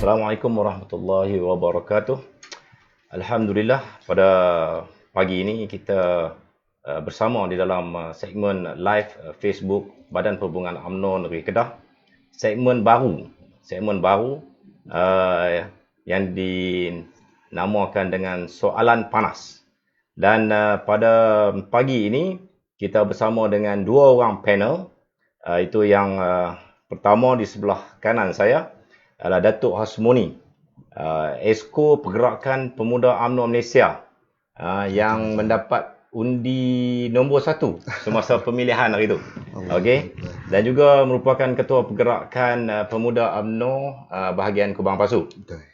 Assalamualaikum warahmatullahi wabarakatuh. Alhamdulillah, pada pagi ini kita bersama di dalam segmen live Facebook Badan Perhubungan UMNO Negeri Kedah. Segmen baru yang dinamakan dengan soalan panas. Dan pada pagi ini kita bersama dengan dua orang panel. Itu yang pertama di sebelah kanan saya adalah Datuk Hasmoni, Esko Pergerakan Pemuda UMNO Malaysia, yang mendapat undi nombor 1 semasa pemilihan hari itu. Okey. Dan juga merupakan Ketua Pergerakan Pemuda UMNO bahagian Kubang Pasu.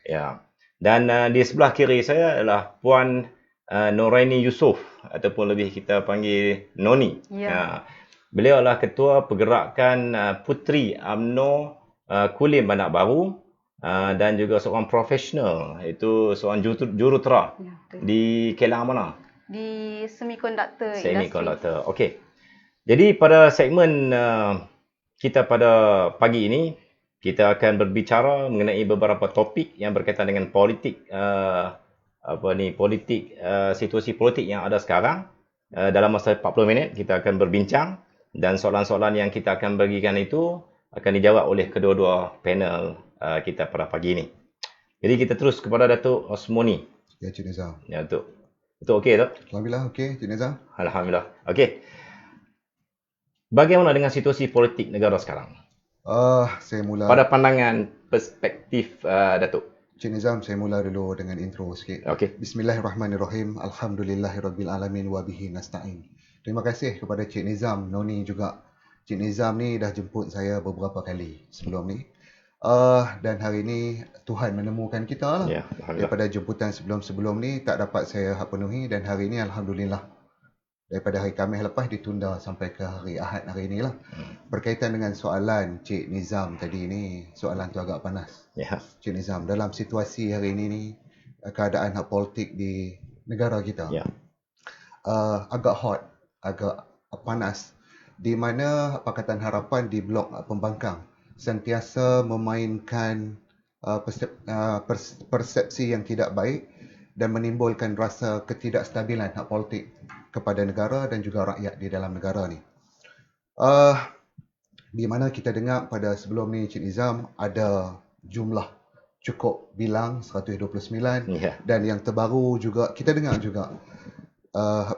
Ya. Dan di sebelah kiri saya adalah Puan Noraini Yusof, ataupun lebih kita panggil Noni. Ya. Beliau adalah Ketua Pergerakan Puteri UMNO Kulim Bandar Baru, dan juga seorang profesional, iaitu seorang jurutera di Kelang mana? Di Semiconductor Semiconductor. Okey. Jadi pada segmen kita pada pagi ini, kita akan berbicara mengenai beberapa topik yang berkaitan dengan politik, situasi politik yang ada sekarang. Dalam masa 40 minit kita akan berbincang, dan soalan-soalan yang kita akan bagikan itu akan dijawab oleh kedua-dua panel kita pada pagi ini. Jadi kita terus kepada Datuk Hasmoni. Ya, Cik Nizam. Ya, Datuk. Datuk okey, Datuk? Alhamdulillah, okey, Cik Nizam. Alhamdulillah. Okey. Bagaimana dengan situasi politik negara sekarang? Saya mula... Pada pandangan perspektif Datuk. Cik Nizam, saya mula dulu dengan intro sikit. Okey. Bismillahirrahmanirrahim. Alhamdulillahirabbil wa bihi nasta'in. Terima kasih kepada Cik Nizam, Noni juga. Cik Nizam ni dah jemput saya beberapa kali sebelum ni. Dan hari ni Tuhan menemukan kita lah. Ya, daripada jemputan sebelum-sebelum ni tak dapat saya penuhi, dan hari ni Alhamdulillah. Daripada hari Khamis lepas ditunda sampai ke hari Ahad hari ni lah. Berkaitan dengan soalan Cik Nizam tadi ni, soalan tu agak panas. Ya. Cik Nizam, dalam situasi hari ni keadaan hak politik di negara kita, Ya. agak hot, agak panas, di mana Pakatan Harapan di Blok Pembangkang sentiasa memainkan persepsi yang tidak baik dan menimbulkan rasa ketidakstabilan hak politik kepada negara dan juga rakyat di dalam negara ni. Di mana kita dengar pada sebelum ni, Cik Nizam, ada jumlah cukup bilang 129, dan yang terbaru juga kita dengar juga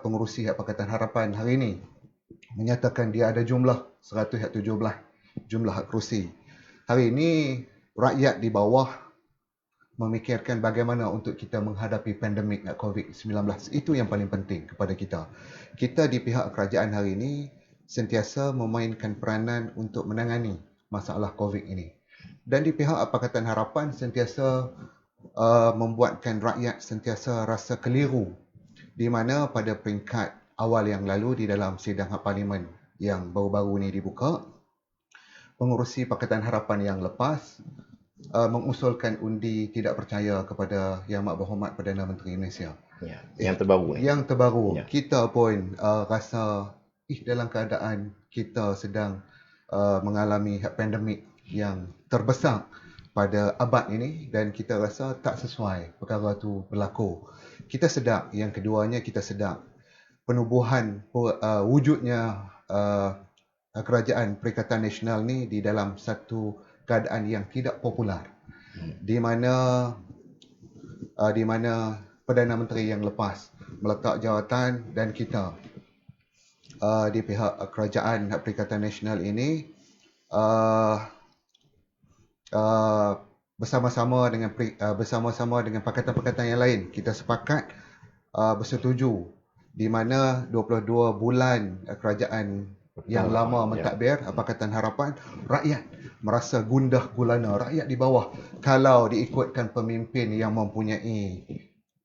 pengurusi Pakatan Harapan hari ini menyatakan dia ada jumlah 117 jumlah kerusi. Hari ini rakyat di bawah memikirkan bagaimana untuk kita menghadapi pandemik COVID-19. Itu yang paling penting kepada kita. Kita di pihak kerajaan hari ini sentiasa memainkan peranan untuk menangani masalah COVID ini. Dan di pihak Pakatan Harapan sentiasa membuatkan rakyat sentiasa rasa keliru, di mana pada peringkat awal yang lalu di dalam sidang Parlimen yang baru-baru ini dibuka, pengurusi Pakatan Harapan yang lepas mengusulkan undi tidak percaya kepada Yang Amat Berhormat Perdana Menteri Malaysia. Ya. Yang terbaru. Yang terbaru. Ya. Kita pun rasa dalam keadaan kita sedang mengalami pandemik yang terbesar pada abad ini, dan kita rasa tak sesuai perkara tu berlaku. Kita sedar, yang keduanya kita sedar penubuhan wujudnya Kerajaan Perikatan Nasional ni di dalam satu keadaan yang tidak popular, di mana Perdana Menteri yang lepas meletak jawatan, dan kita di pihak Kerajaan Perikatan Nasional ini bersama-sama dengan pakatan-pakatan yang lain, kita sepakat bersetuju di mana 22 bulan kerajaan yang lama mentadbir Pakatan Harapan, rakyat merasa gundah gulana, rakyat di bawah kalau diikutkan pemimpin yang mempunyai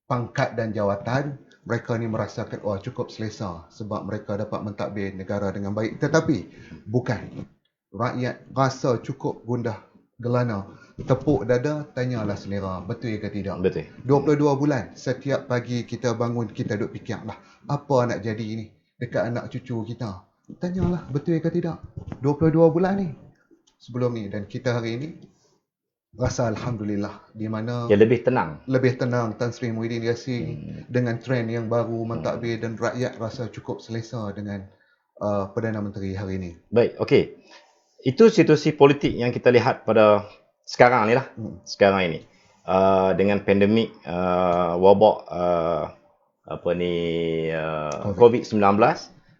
pangkat dan jawatan, mereka ni merasakan cukup selesa sebab mereka dapat mentadbir negara dengan baik. Tetapi bukan, rakyat rasa cukup gundah gelana, tepuk dada, tanyalah selera, betul ke tidak? Betul. 22 bulan setiap pagi kita bangun, kita duk fikirlah apa nak jadi ni dekat anak cucu kita. Tanyalah betul ke tidak? 22 bulan ni sebelum ni, dan kita hari ini Rasa Alhamdulillah, di mana Dia lebih tenang. lebih tenang. Tan Sri Muhyiddin Yassin dengan trend yang baru mentadbir dan rakyat rasa cukup selesa dengan Perdana Menteri hari ini. Baik, okey. Itu situasi politik yang kita lihat pada sekarang ni lah. Sekarang ini. Dengan pandemik wabak COVID-19,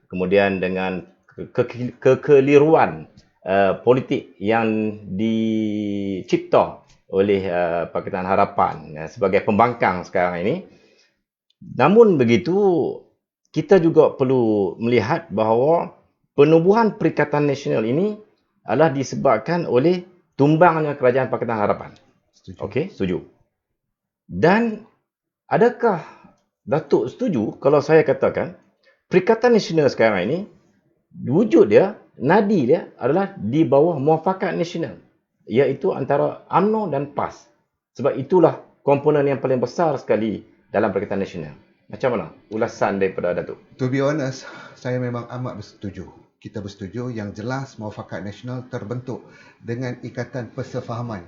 kemudian dengan kekeliruan politik yang dicipta oleh Pakatan Harapan sebagai pembangkang sekarang ini. Namun begitu, kita juga perlu melihat bahawa penubuhan Perikatan Nasional ini adalah disebabkan oleh tumbangnya Kerajaan Pakatan Harapan. Setuju. Okey, setuju. Dan adakah Datuk setuju kalau saya katakan Perikatan Nasional sekarang ini wujud dia, nadi dia adalah di bawah Muafakat Nasional, iaitu antara UMNO dan PAS. Sebab itulah komponen yang paling besar sekali dalam Perikatan Nasional. Macam mana ulasan daripada Datuk? To be honest, saya memang amat bersetuju. Kita bersetuju yang jelas Muafakat Nasional terbentuk dengan ikatan persefahaman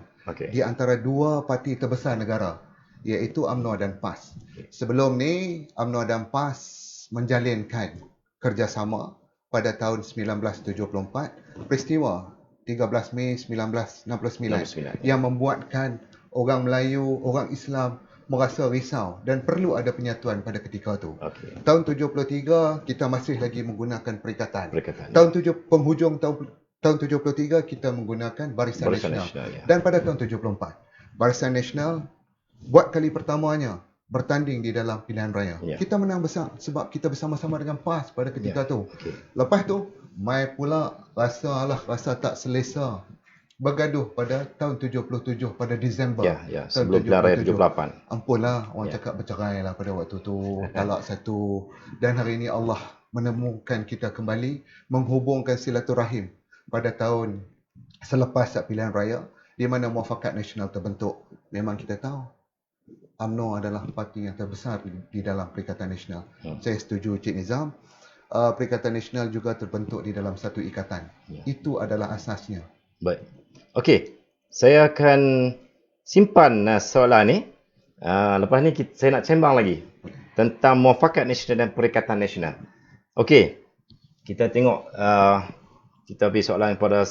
di antara dua parti terbesar negara, iaitu UMNO dan PAS. Sebelum ni, UMNO dan PAS menjalinkan kerjasama pada tahun 1974, peristiwa 13 Mei 1969 yang membuatkan orang Melayu, orang Islam merasa risau dan perlu ada penyatuan pada ketika itu. Tahun 73 kita masih lagi menggunakan perikatan. Penghujung tahun 73 kita menggunakan Barisan Nasional. Dan pada tahun 74 Barisan Nasional buat kali pertamanya bertanding di dalam pilihan raya. Kita menang besar sebab kita bersama-sama dengan PAS pada ketika itu. Lepas tu mai pula rasa tak selesa bergaduh pada tahun 77 pada Disember. Sebelum pilihan raya 78. Ampunlah orang cakap bercerai lah pada waktu tu, talak satu. Dan hari ini Allah menemukan kita kembali, menghubungkan silaturahim pada tahun selepas pilihan raya di mana Muafakat Nasional terbentuk. Memang kita tahu UMNO adalah parti yang terbesar di dalam Perikatan Nasional. Saya setuju Cik Nizam. Perikatan Nasional juga terbentuk di dalam satu ikatan. Itu adalah asasnya. Baik. Okey. Saya akan simpan soalan ni. Lepas ni saya nak sembang lagi tentang Muafakat Nasional dan Perikatan Nasional. Okey. Kita tengok kita beri soalan kepada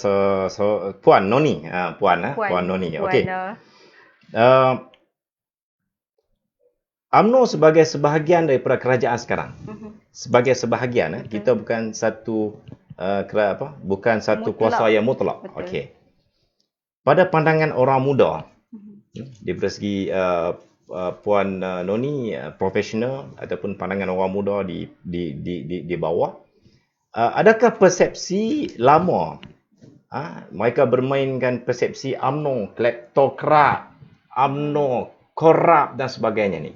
Puan Noni. Puan Noni. Okey. UMNO sebagai sebahagian daripada kerajaan sekarang. Sebagai sebahagian, kita bukan satu bukan satu kuasa yang mutlak. Okey. Pada pandangan orang muda, daripada segi Puan Noni profesional ataupun pandangan orang muda di bawah, adakah persepsi lama mereka bermainkan persepsi UMNO kleptokrat, UMNO korup dan sebagainya ni?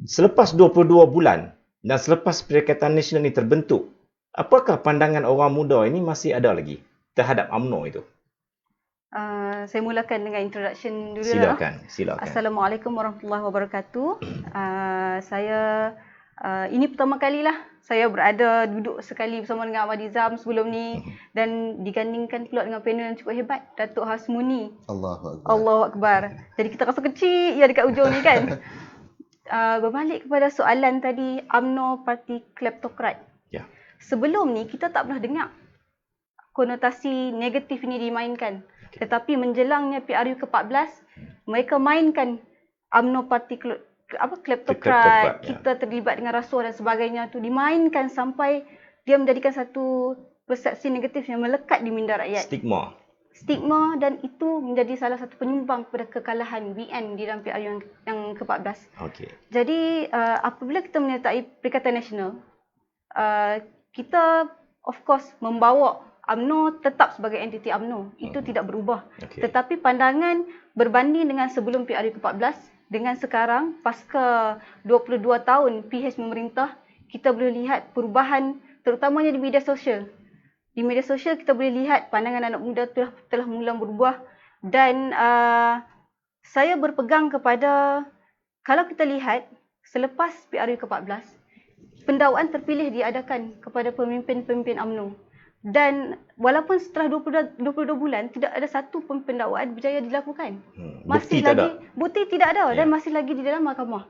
Selepas 22 bulan dan selepas Perikatan Nasional ini terbentuk, apakah pandangan orang muda ini masih ada lagi terhadap UMNO itu? Saya mulakan dengan introduction dulu. Silakan. Assalamualaikum warahmatullahi wabarakatuh. Saya ini pertama kalilah saya duduk sekali bersama dengan Ahmad Izam sebelum ni dan digandingkan pula dengan panel yang cukup hebat, Datuk Hasmuni. Allahu Akbar. Jadi kita rasa kecil dekat ujung ni kan. Berbalik kepada soalan tadi, UMNO parti kleptokrat. Sebelum ni kita tak pernah dengar konotasi negatif ini dimainkan. Tetapi menjelangnya PRU ke-14, mereka mainkan UMNO parti kleptokrat, kita terlibat dengan rasuah dan sebagainya tu dimainkan sampai dia menjadikan satu persepsi negatif yang melekat di minda rakyat. Stigma dan itu menjadi salah satu penyumbang kepada kekalahan BN di dalam PRU yang ke-14. Jadi apabila kita menyertai Perikatan Nasional, kita of course membawa UMNO tetap sebagai entiti UMNO. Itu tidak berubah. Tetapi pandangan berbanding dengan sebelum PRU ke-14 dengan sekarang pasca 22 tahun PH memerintah, kita boleh lihat perubahan terutamanya di media sosial. Di media sosial kita boleh lihat pandangan anak muda telah mula berubah dan saya berpegang kepada, kalau kita lihat selepas PRU ke-14, pendakwaan terpilih diadakan kepada pemimpin-pemimpin UMNO. Dan walaupun setelah 22 bulan tidak ada satu pun pendakwaan berjaya dilakukan. Bukti tak ada. Bukti tidak ada dan masih lagi di dalam mahkamah.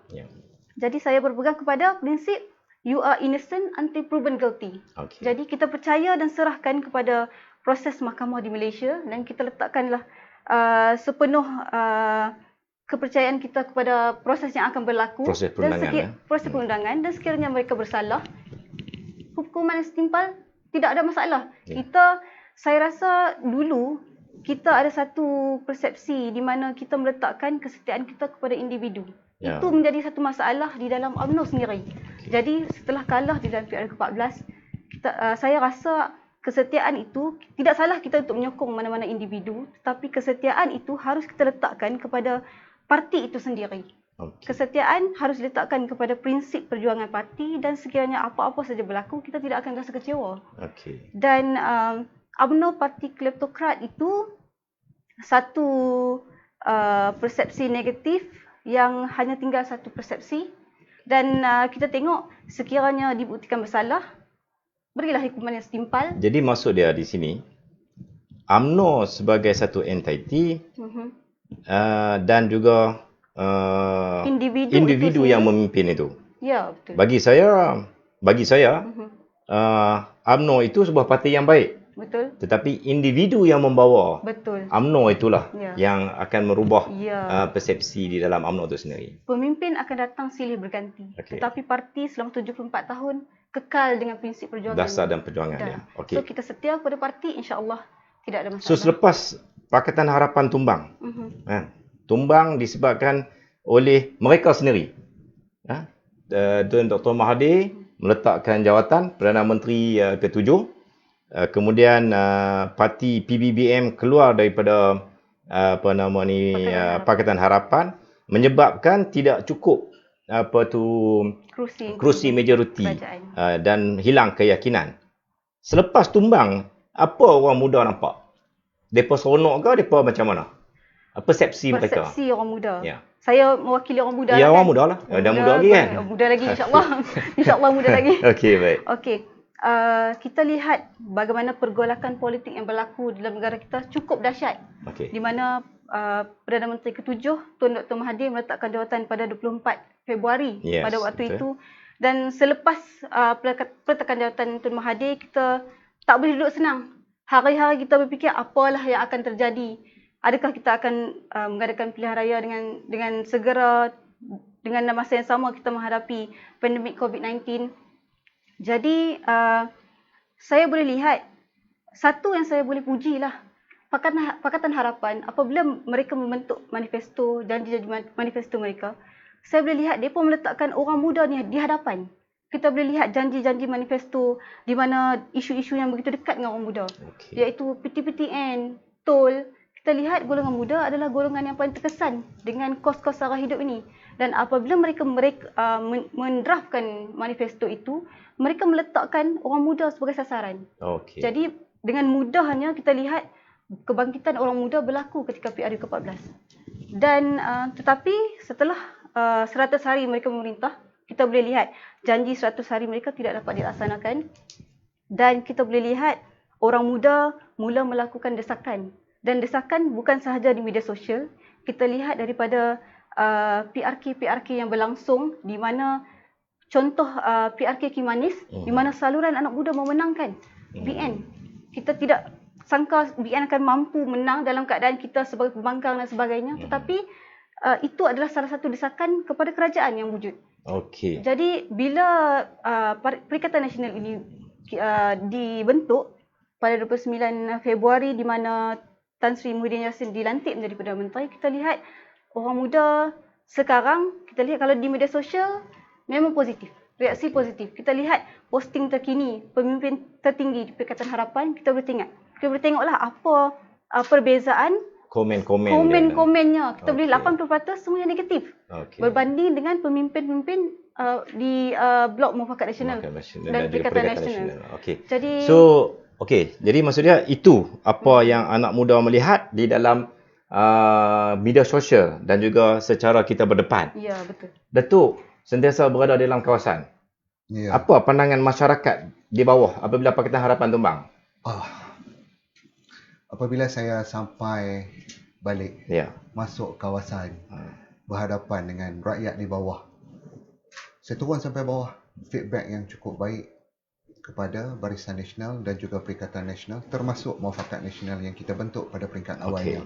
Jadi saya berpegang kepada prinsip you are innocent until proven guilty. Jadi kita percaya dan serahkan kepada proses mahkamah di Malaysia dan kita letakkanlah sepenuh kepercayaan kita kepada proses yang akan berlaku. Proses perundangan. Proses perundangan dan sekiranya mereka bersalah, hukuman yang setimpal tidak ada masalah. Saya rasa dulu kita ada satu persepsi di mana kita meletakkan kesetiaan kita kepada individu. Itu menjadi satu masalah di dalam UMNO sendiri. Jadi setelah kalah di dalam PRU ke-14, saya rasa kesetiaan itu tidak salah kita untuk menyokong mana-mana individu, tetapi kesetiaan itu harus kita letakkan kepada parti itu sendiri. Kesetiaan harus diletakkan kepada prinsip perjuangan parti dan sekiranya apa-apa saja berlaku, kita tidak akan rasa kecewa. Dan UMNO parti kleptokrat itu satu persepsi negatif yang hanya tinggal satu persepsi dan kita tengok sekiranya dibuktikan bersalah, berilah hukuman yang setimpal. Jadi maksud dia di sini, UMNO sebagai satu entiti dan juga individu yang memimpin itu. Ya, betul. Bagi saya, UMNO itu sebuah parti yang baik. Betul. Tetapi individu yang membawa UMNO itulah yang akan merubah persepsi di dalam UMNO itu sendiri. Pemimpin akan datang silih berganti. Tetapi parti selama 74 tahun kekal dengan prinsip perjuangan. Dasar dan perjuangan dia. So kita setia kepada parti, insya-Allah tidak ada masalah. So selepas Pakatan Harapan tumbang, tumbang disebabkan oleh mereka sendiri. Tuan Dr. Mahathir meletakkan jawatan Perdana Menteri ke-7. Kemudian parti PBBM keluar daripada Pakatan Harapan, menyebabkan tidak cukup kerusi majoriti dan hilang keyakinan. Selepas tumbang, apa orang muda nampak? Depa seronok ke depa macam mana? Persepsi mereka. Persepsi orang muda. Saya mewakili orang muda. Ya, orang muda lah. Dah muda lagi kan? Muda lagi, insya-Allah. Insya-Allah muda lagi. Okey, baik. Okey. Kita lihat bagaimana pergolakan politik yang berlaku dalam negara kita cukup dahsyat. Di mana Perdana Menteri ke-7 Tuan Dr. Mahathir meletakkan jawatan pada 24 Februari pada waktu itu. Dan selepas peletakan jawatan Tuan Mahathir, kita tak boleh duduk senang. Hari-hari kita berfikir apalah yang akan terjadi. Adakah kita akan mengadakan pilihan raya dengan segera, dengan masa yang sama kita menghadapi pandemik COVID-19. Jadi saya boleh lihat, satu yang saya boleh pujilah Pakatan Harapan apabila mereka membentuk manifesto, janji-janji manifesto mereka. Saya boleh lihat mereka meletakkan orang muda ni di hadapan. Kita boleh lihat janji-janji manifesto di mana isu-isu yang begitu dekat dengan orang muda. Iaitu PTPTN, tol. Kita lihat golongan muda adalah golongan yang paling terkesan dengan kos-kos sara hidup ini. Dan apabila mereka mendraftkan manifesto itu, mereka meletakkan orang muda sebagai sasaran. Jadi dengan mudahnya kita lihat kebangkitan orang muda berlaku ketika PRU ke-14. Dan tetapi setelah 100 hari mereka memerintah, kita boleh lihat janji 100 hari mereka tidak dapat dilaksanakan. Dan kita boleh lihat orang muda mula melakukan desakan. Dan desakan bukan sahaja di media sosial. Kita lihat daripada PRK yang berlangsung di mana contoh PRK Kimanis di mana saluran anak muda memenangkan BN. Kita tidak sangka BN akan mampu menang dalam keadaan kita sebagai pembangkang dan sebagainya, tetapi itu adalah salah satu desakan kepada kerajaan yang wujud. Jadi bila Perikatan Nasional ini dibentuk pada 29 Februari di mana Tan Sri Muhyiddin Yassin dilantik menjadi Perdana Menteri, kita lihat orang muda sekarang, kita lihat kalau di media sosial memang positif, reaksi positif. Kita lihat posting terkini pemimpin tertinggi di Pakatan Harapan, kita boleh tengoklah apa perbezaan komen-komennya. Kita boleh 80% semuanya negatif. Berbanding dengan pemimpin-pemimpin di blok Mufakat Nasional dan Perikatan Nasional. Jadi maksud dia itu apa yang anak muda melihat di dalam media sosial dan juga secara kita berdepan. Ya, betul. Datuk sentiasa berada dalam kawasan. Apa pandangan masyarakat di bawah apabila Pakatan Harapan tumbang? Ah, apabila saya sampai balik, Ya. masuk kawasan, berhadapan dengan rakyat di bawah, saya turun sampai bawah, feedback yang cukup baik kepada Barisan Nasional dan juga Perikatan Nasional, termasuk Muafakat Nasional yang kita bentuk pada peringkat awalnya.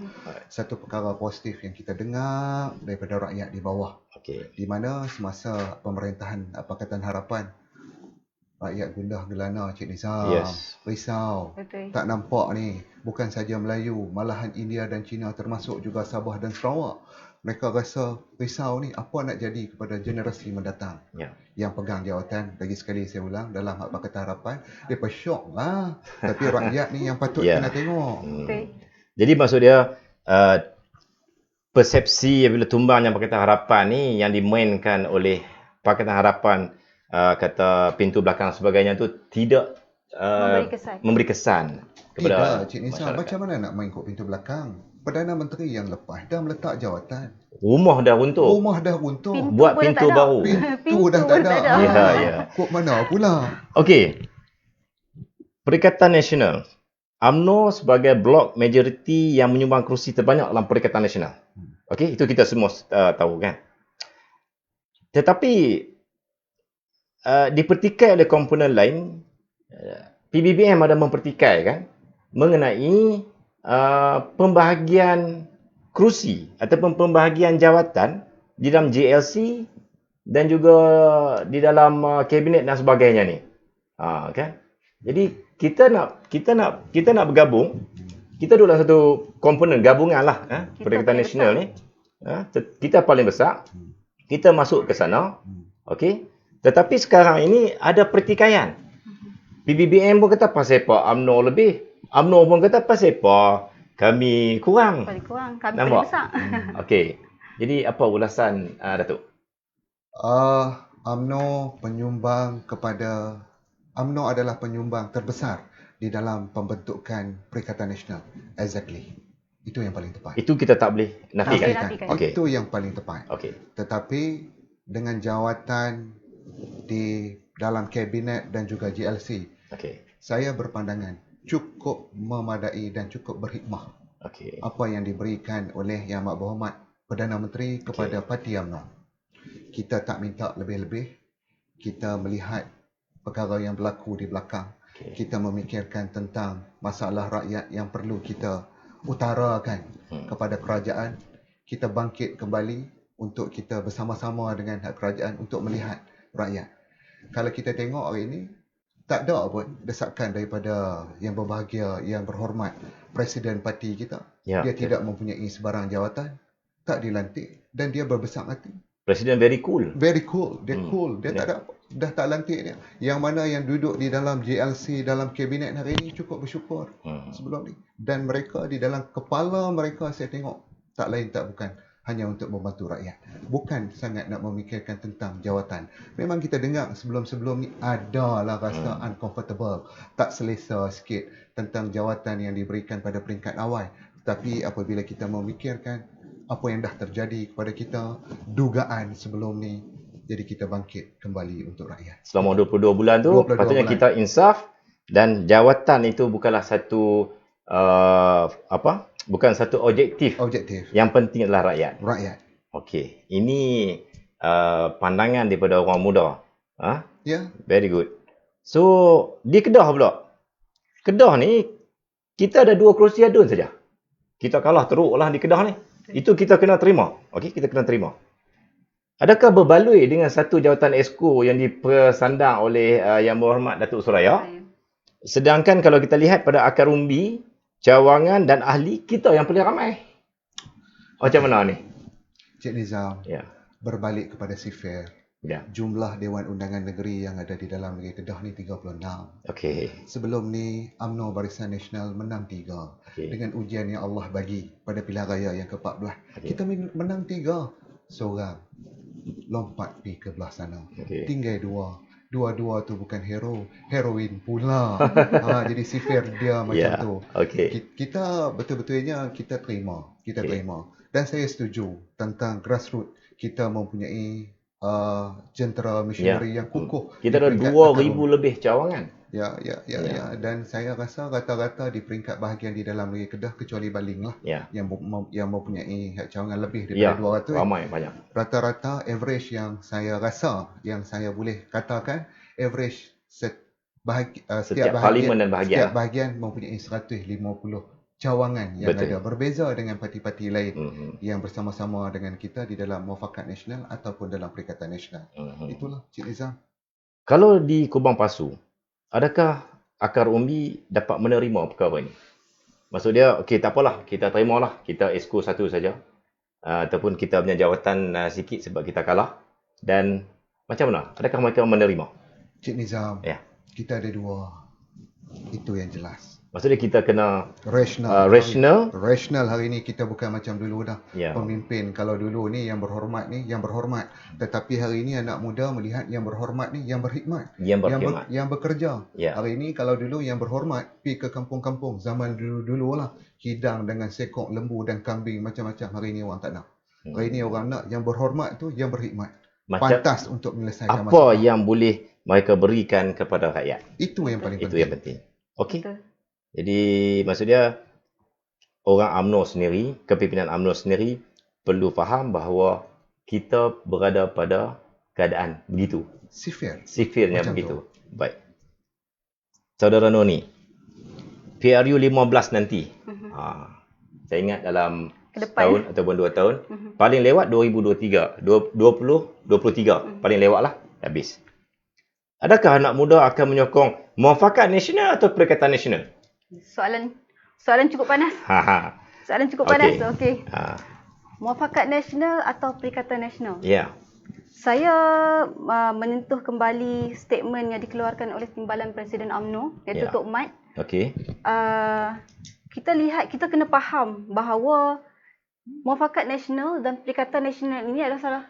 Satu perkara positif yang kita dengar daripada rakyat di bawah, di mana semasa pemerintahan Pakatan Harapan, rakyat gundah gelana, Cik Nizam, risau, tak nampak ni, bukan saja Melayu, malahan India dan China, termasuk juga Sabah dan Sarawak. Mereka rasa risau ni apa nak jadi kepada generasi mendatang yang pegang jawatan. Lagi sekali saya ulang, dalam Hak Pakatan Harapan, mereka syok lah. Tapi rakyat ni yang patut kena tengok. Jadi maksud dia, persepsi bila tumbangnya Pakatan Harapan ni yang dimainkan oleh Pakatan Harapan, kata pintu belakang sebagainya tu tidak memberi kesan kepada Tidak, Cik Nisa, macam mana nak main kot pintu belakang? Perdana Menteri yang lepas dah meletak jawatan. Rumah dah runtuh. Buat pintu baru. Pintu dah tak ada. Ya. Kok mana pula? Okey. Perikatan Nasional. UMNO sebagai blok majoriti yang menyumbang kerusi terbanyak dalam Perikatan Nasional. Okey, itu kita semua tahu kan. Tetapi dipertikai oleh komponen lain, PBBM ada mempertikai kan mengenai pembahagian kerusi ataupun pembahagian jawatan di dalam JLC dan juga di dalam kabinet dan sebagainya ni. Kan? Jadi kita nak bergabung, kita duduk dalam satu komponen gabungan lah, Perikatan Nasional ni. Kita paling besar. Kita masuk ke sana. Okey. Tetapi sekarang ini ada pertikaian. PBBM pun kata pasal apa UMNO lebih. UMNO pun kata pasal apa kami kurang. Paling kurang, kami paling besar. Okey. Jadi apa ulasan Datuk? UMNO adalah penyumbang terbesar di dalam pembentukan Perikatan Nasional. Exactly. Itu yang paling tepat. Itu kita tak boleh nafikan. Okay. Itu yang paling tepat. Okay. Tetapi dengan jawatan di dalam kabinet dan juga GLC, saya berpandangan cukup memadai dan cukup berhikmah apa yang diberikan oleh Yang Amat Berhormat Perdana Menteri kepada Parti UMNO. Kita tak minta lebih-lebih. Kita melihat perkara yang berlaku di belakang. Kita memikirkan tentang masalah rakyat yang perlu kita utarakan kepada kerajaan. Kita bangkit kembali untuk kita bersama-sama dengan kerajaan untuk melihat rakyat. Kalau kita tengok hari ini, tak ada pun desakan daripada yang berbahagia, yang berhormat Presiden parti kita. Dia tidak mempunyai sebarang jawatan, tak dilantik dan dia berbesar hati. Presiden very cool. Very cool. Dia cool. Dia tak ada, dah tak lantik dia. Yang mana yang duduk di dalam JLC, dalam kabinet hari ini cukup bersyukur sebelum ni. Dan mereka di dalam kepala mereka saya tengok tak lain tak bukan hanya untuk membantu rakyat. Bukan sangat nak memikirkan tentang jawatan. Memang kita dengar sebelum-sebelum ni adalah rasa uncomfortable, tak selesa sikit tentang jawatan yang diberikan pada peringkat awal. Tapi apabila kita memikirkan apa yang dah terjadi kepada kita, dugaan sebelum ni, jadi kita bangkit kembali untuk rakyat. Selama 22 bulan tu, patutnya kita insaf dan jawatan itu bukanlah satu bukan satu objektif. Yang penting adalah rakyat. Okey, ini pandangan daripada orang muda. Very good. So, di Kedah pula. Kedah ni kita ada 2 kerusi adun saja. Kita kalah teruklah di Kedah ni. Itu kita kena terima. Okey, kita kena terima. Adakah berbaloi dengan satu jawatan Exco yang dipersandang oleh Yang Berhormat Datuk Suraya? Sedangkan kalau kita lihat pada akar umbi, cawangan dan ahli, kita yang paling ramai. Macam mana ni? Cik Nizam, berbalik kepada Sifir. Jumlah Dewan Undangan Negeri yang ada di dalam negeri Kedah ni 36. Sebelum ni, UMNO Barisan Nasional menang 3. Dengan ujian yang Allah bagi pada pilihan raya yang ke-14. Kita menang 3. Seorang lompat pergi ke belah sana. Tinggal 2. Dua-dua tu bukan hero, heroin pula. Jadi Sifir dia macam tu. Kita betul-betulnya kita terima. Dan saya setuju tentang grassroots. Kita mempunyai jentera misionari yang kukuh. Kita ada 2,000 lebih cawangan. Ya. Dan saya rasa rata-rata di peringkat bahagian di dalam negeri Kedah kecuali Baling lah yang mempunyai hak cawangan lebih daripada 200. Ramai banyak. Rata-rata average yang saya rasa, yang saya boleh katakan average setiap parlimen dan bahagian. Setiap bahagian mempunyai 150 cawangan yang ada, berbeza dengan parti-parti lain yang bersama-sama dengan kita di dalam Muafakat Nasional ataupun dalam Perikatan Nasional. Itulah Cik Nizam. Kalau di Kubang Pasu, adakah akar umbi dapat menerima perkara ini? Maksud dia, okey, tak apalah, kita terimalah, kita exco satu saja. Ataupun kita punya jawatan sikit sebab kita kalah. Dan macam mana? Adakah mereka menerima? Cik Nizam, kita ada 2. Itu yang jelas. Maksudnya kita kena rasional. Rasional hari ini kita bukan macam dulu dah. Pemimpin kalau dulu ni yang berhormat ni yang berhormat. Tetapi hari ini anak muda melihat yang berhormat ni yang berkhidmat. Yang bekerja. Hari ini kalau dulu yang berhormat pergi ke kampung-kampung. Zaman dulu lah. Hidang dengan sekok lembu dan kambing macam-macam. Hari ini orang tak nak. Hari ini orang nak yang berhormat tu yang berkhidmat. Pantas untuk menyelesaikan masalah. Apa yang boleh mereka berikan kepada rakyat. Itu yang paling penting. Itu yang penting. Okey. Jadi maksudnya orang UMNO sendiri, kepimpinan UMNO sendiri perlu faham bahawa kita berada pada keadaan begitu. Sifirnya begitu. Baik. Saudara Noni, PRU 15 nanti. Saya ingat dalam setahun ataupun 2 tahun. Paling lewat 2023. 2023. Paling lewat lah. Habis. Adakah anak muda akan menyokong Muafakat Nasional atau Perikatan Nasional? Soalan cukup panas. Soalan cukup panas. Okey. Muafakat Nasional atau Perikatan Nasional? Saya menyentuh kembali statement yang dikeluarkan oleh Timbalan Presiden UMNO iaitu Tok Mat. Kita lihat, kita kena faham bahawa Muafakat Nasional dan Perikatan Nasional ini adalah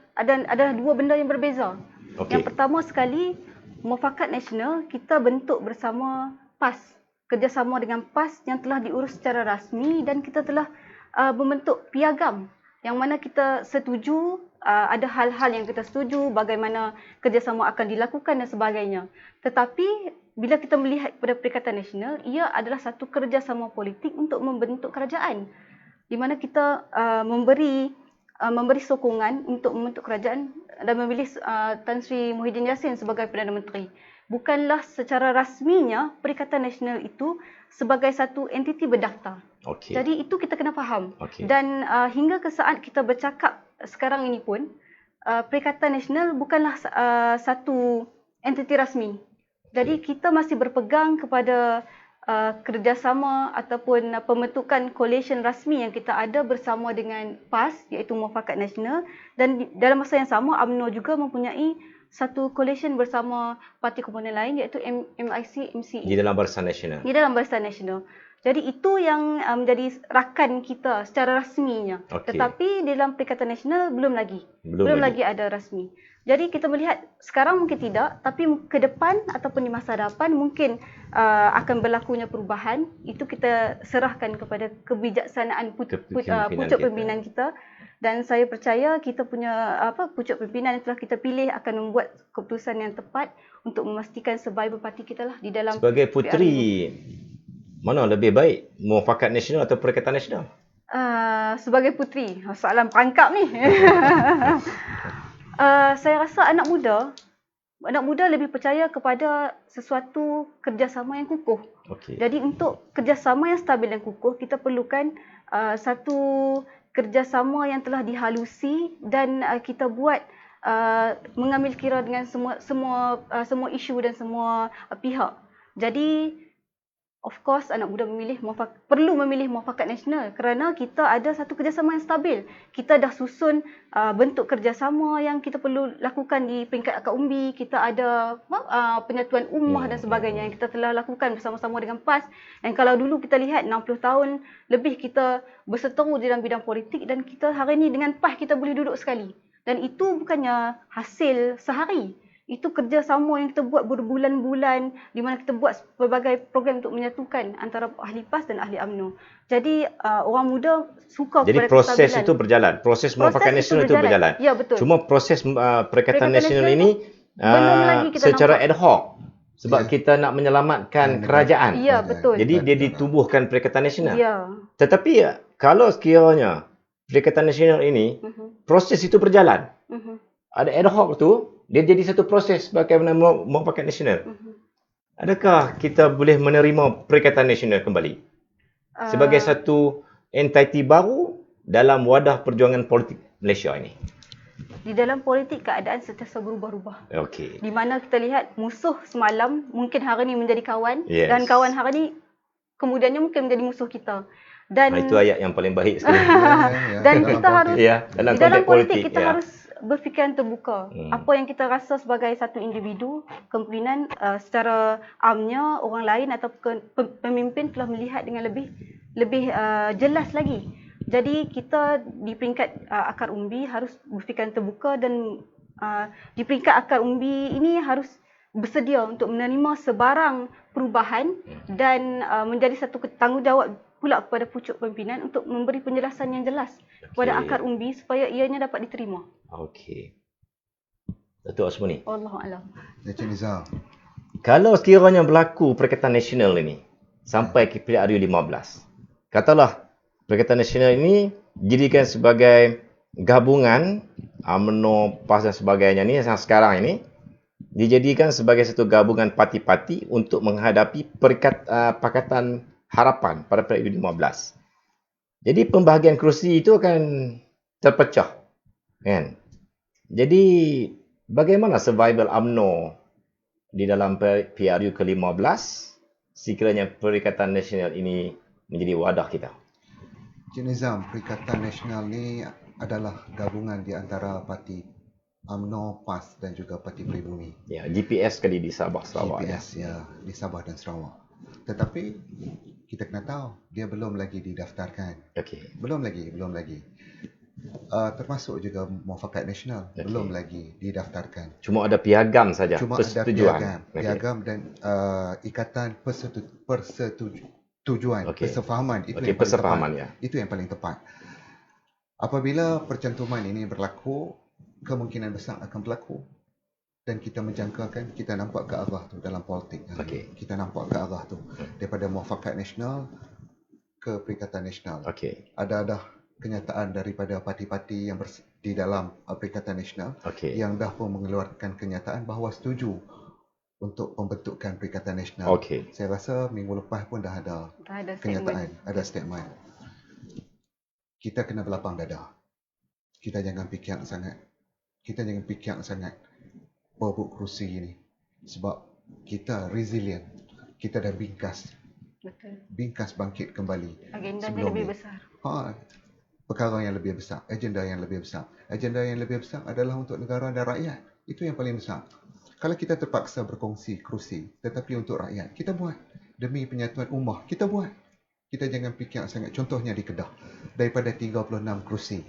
2 benda yang berbeza. Yang pertama sekali, Muafakat Nasional kita bentuk bersama PAS. Kerjasama dengan PAS yang telah diurus secara rasmi dan kita telah membentuk piagam yang mana kita setuju, ada hal-hal yang kita setuju, bagaimana kerjasama akan dilakukan dan sebagainya. Tetapi bila kita melihat kepada Perikatan Nasional, ia adalah satu kerjasama politik untuk membentuk kerajaan, di mana kita memberi sokongan untuk membentuk kerajaan dan memilih Tan Sri Muhyiddin Yassin sebagai Perdana Menteri. Bukanlah secara rasminya Perikatan Nasional itu sebagai satu entiti berdaftar. Jadi itu kita kena faham. Dan hingga ke saat kita bercakap sekarang ini pun, Perikatan Nasional bukanlah satu entiti rasmi. Jadi kita masih berpegang kepada kerjasama ataupun pembentukan coalition rasmi yang kita ada bersama dengan PAS iaitu Muafakat Nasional, dan dalam masa yang sama UMNO juga mempunyai satu coalition bersama parti komponen lain iaitu MIC, MCE. Di dalam Barisan Nasional. Jadi itu yang menjadi rakan kita secara rasminya. Tetapi dalam Perikatan Nasional belum lagi ada rasmi. Jadi kita melihat sekarang mungkin tidak, tapi ke depan ataupun di masa depan mungkin akan berlakunya perubahan. Itu kita serahkan kepada kebijaksanaan pucuk pimpinan kita. Dan saya percaya kita punya pucuk pimpinan yang telah kita pilih akan membuat keputusan yang tepat untuk memastikan survival parti kita lah di dalam. Sebagai puteri, mana lebih baik, Muafakat Nasional atau Perikatan Nasional? Sebagai puteri, soalan perangkap ni. Saya rasa anak muda lebih percaya kepada sesuatu kerjasama yang kukuh. Jadi untuk kerjasama yang stabil dan kukuh, kita perlukan satu kerjasama yang telah dihalusi dan kita buat mengambil kira dengan semua isu dan semua pihak. Jadi of course anak muda perlu memilih Muafakat Nasional kerana kita ada satu kerjasama yang stabil. Kita dah susun bentuk kerjasama yang kita perlu lakukan di peringkat akar umbi. Kita ada penyatuan ummah dan sebagainya yang kita telah lakukan bersama-sama dengan PAS. Dan kalau dulu kita lihat 60 tahun lebih kita berseteru dalam bidang politik, dan kita hari ini dengan PAS kita boleh duduk sekali. Dan itu bukannya hasil sehari. Itu kerjasama yang kita buat berbulan-bulan, di mana kita buat pelbagai program untuk menyatukan antara ahli PAS dan ahli UMNO. Jadi orang muda suka kepada kestabilan. Jadi proses itu berjalan. Proses Muafakat Nasional itu berjalan. Ya, betul. Cuma proses Perikatan Nasional ini secara ad hoc. Sebab kita nak menyelamatkan kerajaan. Ya, betul. Jadi dia ditubuhkan Perikatan Nasional. Ya. Tetapi kalau sekiranya Perikatan Nasional ini, proses itu berjalan. Ada ad hoc tu, dia jadi satu proses bagaimana Muafakat Nasional. Adakah kita boleh menerima Perikatan Nasional kembali? Sebagai satu entiti baru dalam wadah perjuangan politik Malaysia ini. Di dalam politik keadaan sentiasa berubah-ubah. Okey. Di mana kita lihat musuh semalam mungkin hari ni menjadi kawan, Yes. dan kawan hari ni kemudiannya mungkin menjadi musuh kita. Dan Itu ayat yang paling baik sekali. dan kita harus dalam di dalam konteks politik kita ya. harus berfikiran terbuka. Apa yang kita rasa sebagai satu individu, kemungkinan secara amnya orang lain atau pemimpin telah melihat dengan lebih jelas lagi. Jadi kita di peringkat akar umbi harus berfikiran terbuka, dan di peringkat akar umbi ini harus bersedia untuk menerima sebarang perubahan dan menjadi satu tanggungjawab pula kepada pucuk pimpinan untuk memberi penjelasan yang jelas kepada akar umbi supaya ianya dapat diterima. Okey. Datuk Asmuni. Wallahualam. Encik Nizam. Kalau sekiranya berlaku Perikatan Nasional ini sampai ke PRU 15. Katalah Perikatan Nasional ini dijadikan sebagai gabungan UMNO, PAS dan sebagainya ni yang sekarang ini dijadikan sebagai satu gabungan parti-parti untuk menghadapi Pakatan Harapan pada PRU 15. Jadi pembahagian kerusi itu akan terpecah, kan? Jadi bagaimana survival UMNO di dalam PRU ke-15 sekiranya Perikatan Nasional ini menjadi wadah kita? Encik Nizam, Perikatan Nasional ni adalah gabungan di antara parti UMNO, PAS dan juga Parti Pribumi. Ya, GPS sekali di Sabah, Sarawak. GPS ya, di Sabah dan Sarawak. Tetapi kita kena tahu dia belum lagi didaftarkan. Okey. Belum lagi. Termasuk juga Muafakat Nasional belum lagi didaftarkan. Cuma ada piagam saja. Cuma ada persetujuan. piagam dan ikatan persetujuan, persefahaman itu yang paling persefahaman tepat. ya. Itu yang paling tepat. Apabila percantuman ini berlaku, kemungkinan besar akan berlaku. Dan kita menjangkakan, kita nampak ke arah tu dalam politik. Kita nampak ke arah tu daripada Muafakat Nasional ke Perikatan Nasional. Ada kenyataan daripada parti-parti yang di dalam Perikatan Nasional yang dah pun mengeluarkan kenyataan bahawa setuju untuk pembentukan Perikatan Nasional. Saya rasa minggu lepas pun dah ada kenyataan, ada statement. Kita kena berlapang dada. Kita jangan fikir sangat. Berebut kerusi ini. Sebab kita resilient. Kita dah bingkas. Betul. Bingkas bangkit kembali. Agendanya lebih besar. Perkara yang lebih besar. Agenda yang lebih besar. Agenda yang lebih besar adalah untuk negara dan rakyat. Itu yang paling besar. Kalau kita terpaksa berkongsi kerusi, tetapi untuk rakyat, kita buat. Demi penyatuan ummah, kita buat. Kita jangan fikir sangat. Contohnya di Kedah. Daripada 36 kerusi.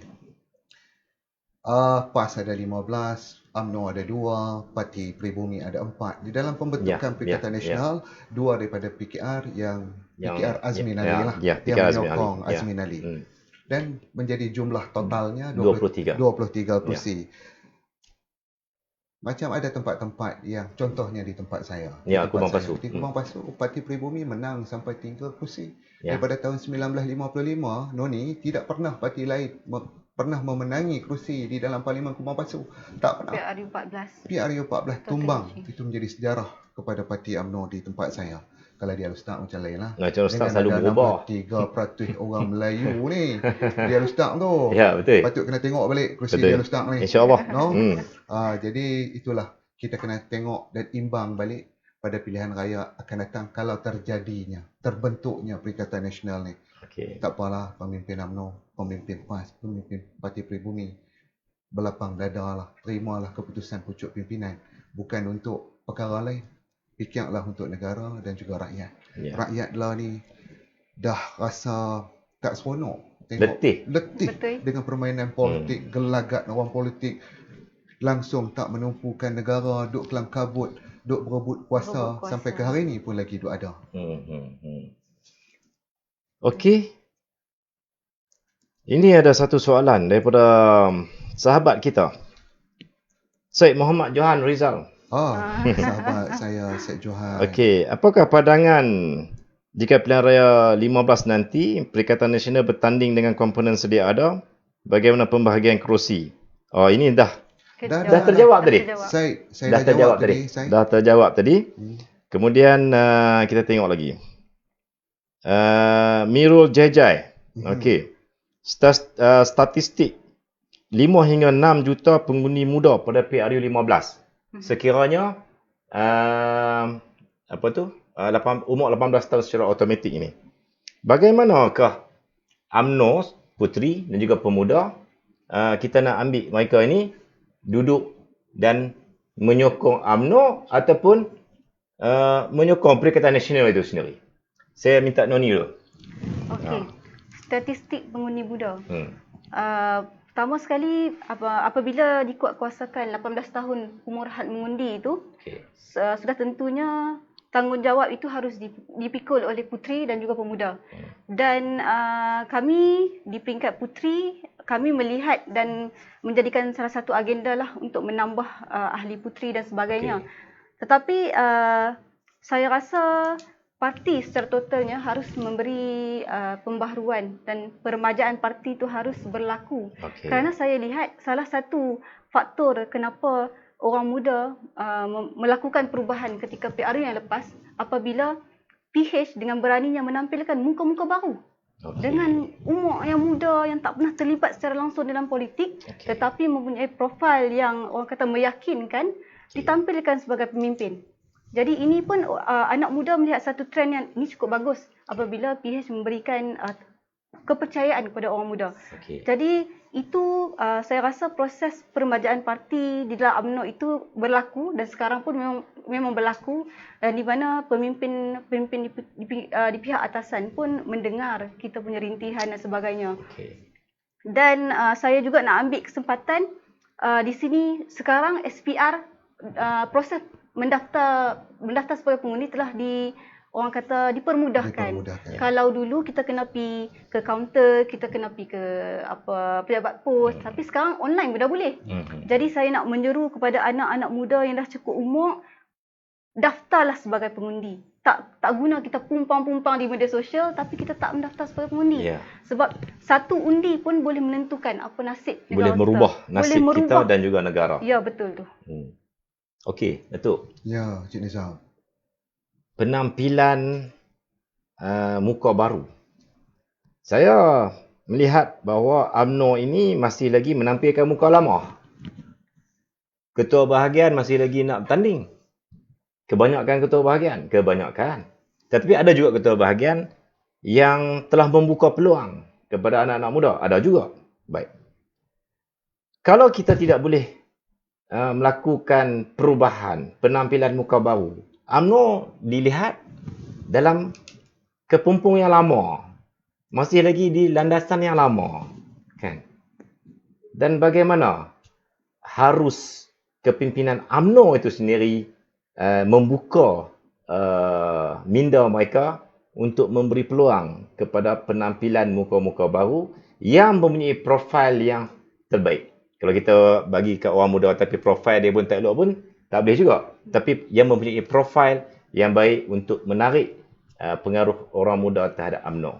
PAS ada 15, UMNO ada 2, Parti Pribumi ada 4. Di dalam pembentukan Perikatan Nasional, 2 daripada PKR yang PKR Azmin Ali lah. Yang menyokong Azmin Ali. Dan menjadi jumlah totalnya 23 kerusi. Macam ada tempat-tempat yang contohnya di tempat saya. Ya, Kubang Pasu. Di Kubang Pasu, Parti Pribumi menang sampai 3 kerusi. Daripada tahun 1955, Noni tidak pernah parti lain pernah memenangi kerusi di dalam Parlimen Kubang Pasu. Tak pernah. PRU 14 tumbang. Itu menjadi sejarah kepada Parti UMNO di tempat saya. Kalau dia Ustaz macam lain lah. Macam Ustaz selalu berubah. 3% orang Melayu ni. Dia Ustaz tu. Ya, betul. Patut kena tengok balik kerusi dia Ustaz ni. InsyaAllah. No? Jadi itulah. Kita kena tengok dan imbang balik pada pilihan raya akan datang kalau terbentuknya Perikatan Nasional ni. Tak apalah pemimpin UMNO, pemimpin PAS, pemimpin Parti Pribumi berlapang dada lah, terimalah keputusan pucuk pimpinan. Bukan untuk perkara lain, fikirlah untuk negara dan juga rakyat. Rakyat lah ni dah rasa tak seronok. Letih dengan permainan politik, gelagat orang politik. Langsung tak menumpukan negara, duk kelam kabut, duk berebut kuasa. Sampai ke hari ni pun lagi duk ada. Okey. Ini ada satu soalan daripada sahabat kita. Syed Muhammad Johan Rizal. Sahabat saya Syed Johan. Okey, apakah pandangan jika pilihan raya 15 nanti Perikatan Nasional bertanding dengan komponen sedia ada, bagaimana pembahagian kerusi? Oh, ini dah terjawab tadi. Saya dah terjawab tadi. Dah terjawab tadi. Kemudian kita tengok lagi. Mirul Jejai. Okey. Statistik 5 hingga 6 juta pengundi muda pada PRU 15. Sekiranya umur 18 tahun secara automatik ini. Bagaimanakah UMNO puteri dan juga pemuda kita nak ambil mereka ini duduk dan menyokong UMNO ataupun menyokong Perikatan Nasional itu sendiri? Saya minta Noni dulu. Okey. Statistik pengundi muda. Pertama sekali apabila dikuatkuasakan 18 tahun umur had mengundi itu, sudah tentunya tanggungjawab itu harus dipikul oleh puteri dan juga pemuda. Dan kami di peringkat puteri, kami melihat dan menjadikan salah satu agenda lah untuk menambah ahli puteri dan sebagainya. Tetapi saya rasa parti secara totalnya harus memberi pembaharuan dan peremajaan parti itu harus berlaku. Kerana saya lihat salah satu faktor kenapa orang muda melakukan perubahan ketika PRU yang lepas apabila PH dengan beraninya menampilkan muka-muka baru. Dengan umur yang muda yang tak pernah terlibat secara langsung dalam politik tetapi mempunyai profil yang orang kata meyakinkan ditampilkan sebagai pemimpin. Jadi ini pun anak muda melihat satu trend yang ini cukup bagus apabila PH memberikan kepercayaan kepada orang muda. Jadi itu saya rasa proses peremajaan parti di dalam UMNO itu berlaku dan sekarang pun memang berlaku dan di mana pemimpin di pihak atasan pun mendengar kita punya rintihan dan sebagainya. Dan saya juga nak ambil kesempatan di sini sekarang SPR proses mendaftar sebagai pengundi telah orang kata dipermudahkan. Kalau dulu kita kena pergi ke kaunter, kita kena pergi ke pejabat pos, tapi sekarang online pun dah boleh. Jadi saya nak menyeru kepada anak-anak muda yang dah cukup umur, daftarlah sebagai pengundi. Tak guna kita pumpang-pumpang di media sosial tapi kita tak mendaftar sebagai pengundi. Sebab satu undi pun boleh menentukan apa nasib negara kita. Boleh merubah nasib kita dan juga negara. Ya, betul tu. Okey, Datuk. Ya, Cik Nizam. Penampilan muka baru. Saya melihat bahawa UMNO ini masih lagi menampilkan muka lama. Ketua bahagian masih lagi nak bertanding. Kebanyakan ketua bahagian. Tetapi ada juga ketua bahagian yang telah membuka peluang kepada anak-anak muda. Ada juga. Baik. Kalau kita tidak boleh melakukan perubahan, penampilan muka baru, UMNO dilihat dalam kepompong yang lama. Masih lagi di landasan yang lama. Kan? Dan bagaimana harus kepimpinan UMNO itu sendiri membuka minda mereka untuk memberi peluang kepada penampilan muka-muka baru yang mempunyai profil yang terbaik. Kalau kita bagi kat orang muda tapi profil dia pun tak elok pun, tak boleh juga. Tapi yang mempunyai profil yang baik untuk menarik pengaruh orang muda terhadap UMNO.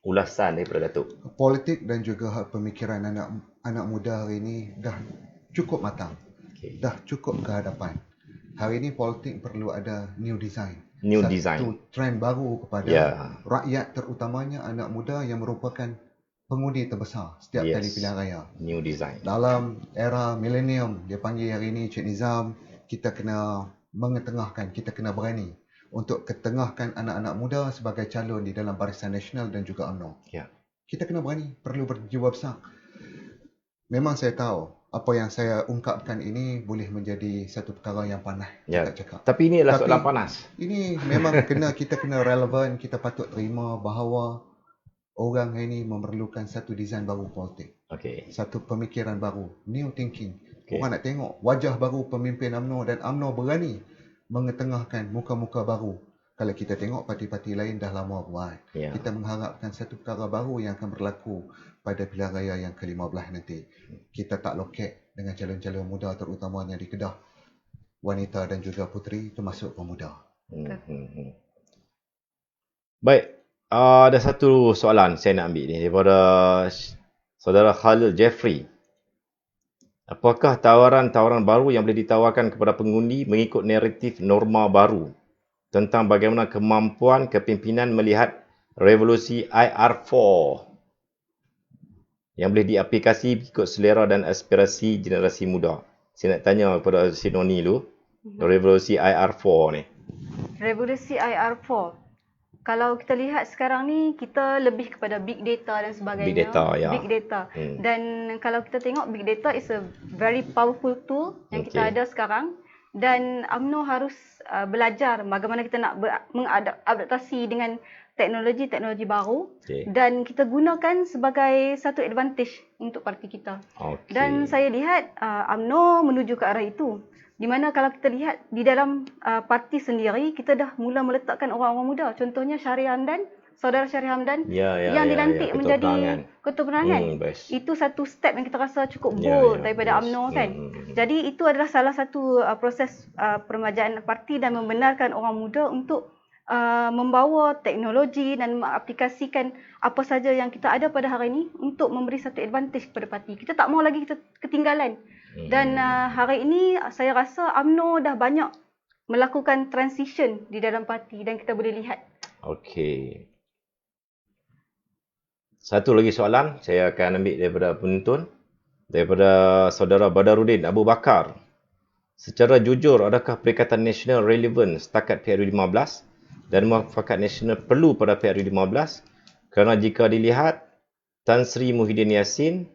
Ulasan daripada Datuk. Politik dan juga hak pemikiran anak muda hari ini dah cukup matang. Dah cukup ke hadapan. Hari ini politik perlu ada new design. Satu trend baru kepada rakyat, terutamanya anak muda yang merupakan pengundi terbesar setiap kali pilihan raya. New design. Dalam era milenium, dia panggil hari ini Cik Nizam, kita kena mengetengahkan, kita kena berani untuk ketengahkan anak-anak muda sebagai calon di dalam Barisan Nasional dan juga UMNO. Kita kena berani, perlu berjiwa besar. Memang saya tahu apa yang saya ungkapkan ini boleh menjadi satu perkara yang panas. Tapi ini adalah soalan panas. Ini memang kita kena relevan, kita patut terima bahawa orang ini memerlukan satu desain baru politik. Satu pemikiran baru, new thinking. Orang nak tengok wajah baru pemimpin UMNO dan UMNO berani mengetengahkan muka-muka baru. Kalau kita tengok parti-parti lain dah lama buat. Kita mengharapkan satu perkara baru yang akan berlaku pada pilihan raya yang ke-15 nanti. Kita tak loket dengan calon-calon muda terutamanya di Kedah. wanita dan juga puteri termasuk pemuda. Baik, ada satu soalan saya nak ambil ni daripada saudara Khalil Jeffrey. Apakah tawaran-tawaran baru yang boleh ditawarkan kepada pengundi mengikut naratif norma baru tentang bagaimana kemampuan kepimpinan melihat revolusi IR4 yang boleh diaplikasi mengikut selera dan aspirasi generasi muda? Saya nak tanya kepada si Noni dulu, revolusi IR4 ni. Revolusi IR4. Kalau kita lihat sekarang ni, kita lebih kepada big data dan sebagainya. Big data, ya. Big data. Dan kalau kita tengok, big data is a very powerful tool yang kita ada sekarang. Dan UMNO harus belajar bagaimana kita nak mengadaptasi dengan teknologi-teknologi baru. Dan kita gunakan sebagai satu advantage untuk parti kita. Dan saya lihat UMNO menuju ke arah itu. Di mana kalau kita lihat di dalam parti sendiri, kita dah mula meletakkan orang-orang muda. Contohnya Syahri Hamdan, saudara Syahri Hamdan yang dilantik menjadi ketua penerangan. Itu satu step yang kita rasa cukup bold daripada UMNO kan. Jadi itu adalah salah satu proses peremajaan parti dan membenarkan orang muda untuk membawa teknologi dan mengaplikasikan apa saja yang kita ada pada hari ini untuk memberi satu advantage kepada parti. Kita tak mau lagi kita ketinggalan. Dan hari ini saya rasa UMNO dah banyak melakukan transition di dalam parti dan kita boleh lihat. Okey. Satu lagi soalan saya akan ambil daripada penonton, daripada saudara Badarudin Abu Bakar. Secara jujur, adakah Perikatan Nasional relevan setakat PRU15 dan muafakat nasional perlu pada PRU15? Kerana jika dilihat, Tan Sri Muhyiddin Yassin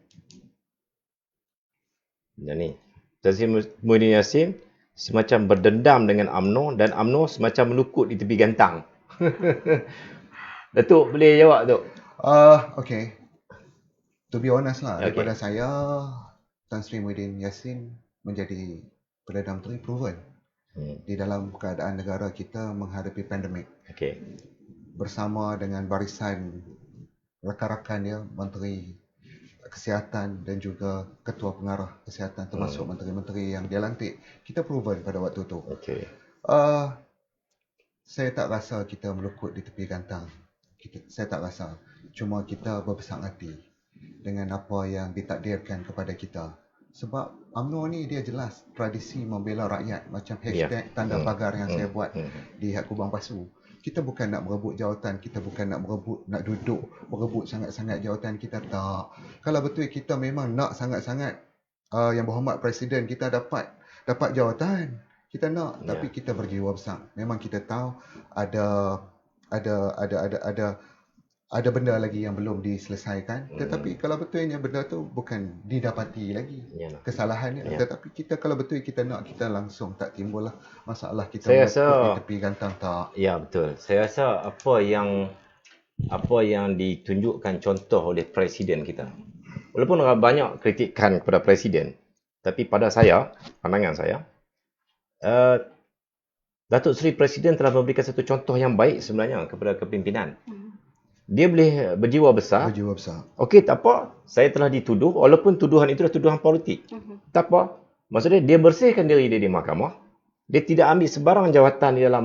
semacam berdendam dengan UMNO dan UMNO semacam melukut di tepi gantang. Datuk boleh jawab, Datuk? Okay. To be honest lah, daripada saya, Tan Sri Muhyiddin Yassin menjadi Perdana Menteri proven di dalam keadaan negara kita menghadapi pandemik. Bersama dengan barisan rakan-rakan dia, Menteri Kesihatan dan juga Ketua Pengarah Kesihatan termasuk menteri-menteri yang dia lantik, kita proven pada waktu itu. Saya tak rasa kita melukut di tepi gantang. Saya tak rasa. Cuma kita berbesar hati dengan apa yang ditakdirkan kepada kita. Sebab UMNO ni dia jelas tradisi membela rakyat, macam hashtag tanda pagar yang saya buat di Hak Kubang Pasu. Kita bukan nak merebut jawatan, kita bukan nak merebut sangat-sangat jawatan, kita tak. Kalau betul kita memang nak sangat-sangat Yang Berhormat Presiden kita dapat jawatan, kita nak, tapi kita berjiwa besar. Memang kita tahu ada benda lagi yang belum diselesaikan, tetapi kalau betulnya benda tu bukan didapati lagi kesalahannya, tetapi kita kalau betul kita nak, kita langsung tak timbullah masalah kita di tepi gantang tak. Ya, betul. Saya rasa apa yang ditunjukkan contoh oleh presiden kita, walaupun banyak kritikan kepada presiden, tapi pada saya, pandangan saya, Datuk Seri Presiden telah memberikan satu contoh yang baik sebenarnya kepada kepimpinan. Dia boleh berjiwa besar. Okey, tak apa. Saya telah dituduh, walaupun tuduhan itu adalah tuduhan politik. Tak apa. Maksudnya dia bersihkan diri dia di mahkamah. Dia tidak ambil sebarang jawatan di dalam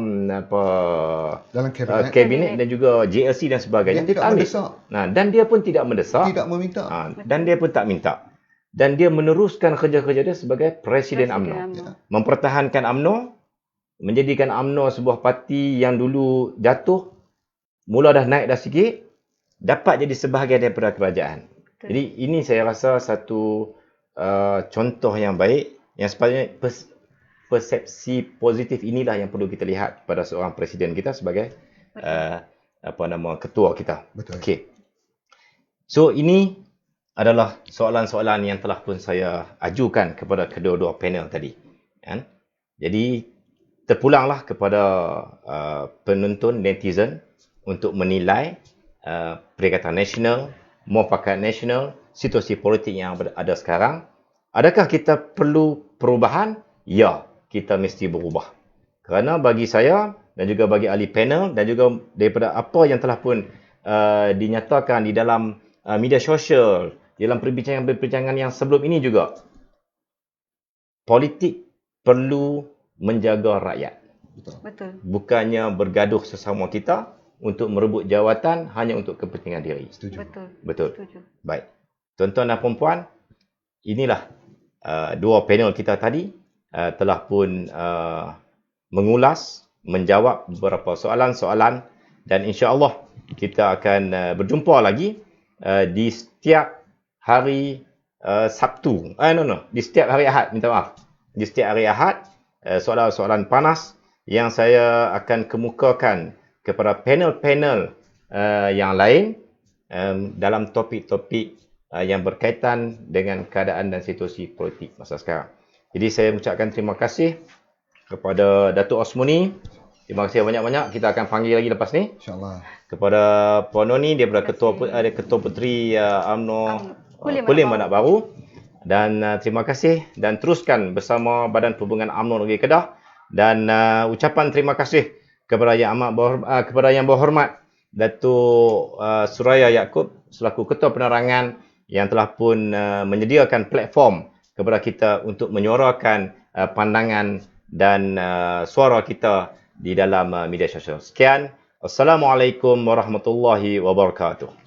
kabinet dan juga JLC dan sebagainya. Dia tidak mendesak. Dan dia pun tidak mendesak. Tidak meminta. Dan dia pun tak minta. Dan dia meneruskan kerja-kerja dia sebagai Presiden UMNO. Mempertahankan UMNO, menjadikan UMNO sebuah parti yang dulu jatuh, mula dah naik dah sikit, dapat jadi sebahagian daripada kerajaan. Jadi ini saya rasa satu contoh yang baik, yang sepatutnya persepsi positif inilah yang perlu kita lihat pada seorang presiden kita sebagai ketua kita. Okey. So ini adalah soalan-soalan yang telah pun saya ajukan kepada kedua-dua panel tadi. Jadi terpulanglah kepada penonton netizen untuk menilai Perikatan Nasional, muafakat nasional, situasi politik yang ada sekarang. Adakah kita perlu perubahan? Ya, kita mesti berubah. Kerana bagi saya dan juga bagi ahli panel dan juga daripada apa yang telah pun dinyatakan di dalam media sosial, dalam perbincangan yang sebelum ini juga, politik perlu menjaga rakyat. Betul. Bukannya bergaduh sesama kita untuk merebut jawatan hanya untuk kepentingan diri. Setuju. Betul. Setuju. Baik. Tuan-tuan dan puan-puan, inilah dua panel kita tadi telah pun mengulas, menjawab beberapa soalan-soalan, dan insya-Allah kita akan berjumpa lagi di setiap hari Sabtu. Di setiap hari Ahad, minta maaf. Di setiap hari Ahad, soalan-soalan panas yang saya akan kemukakan kepada panel-panel yang lain dalam topik-topik yang berkaitan dengan keadaan dan situasi politik masa sekarang. Jadi saya mengucapkan terima kasih kepada Datuk Osmoni. Terima kasih banyak-banyak. Kita akan panggil lagi lepas ni. InsyaAllah. Kepada Puan Noni, dia adalah Ketua Puteri UMNO Kulim Bandar Baru. Dan terima kasih dan teruskan bersama Badan Perhubungan UMNO Negeri Kedah. Dan ucapan terima kasih kepada Yang Berhormat Datuk Suraya Yaakob selaku Ketua Penerangan yang telah pun menyediakan platform kepada kita untuk menyuarakan pandangan dan suara kita di dalam media sosial. Sekian. Assalamualaikum warahmatullahi wabarakatuh.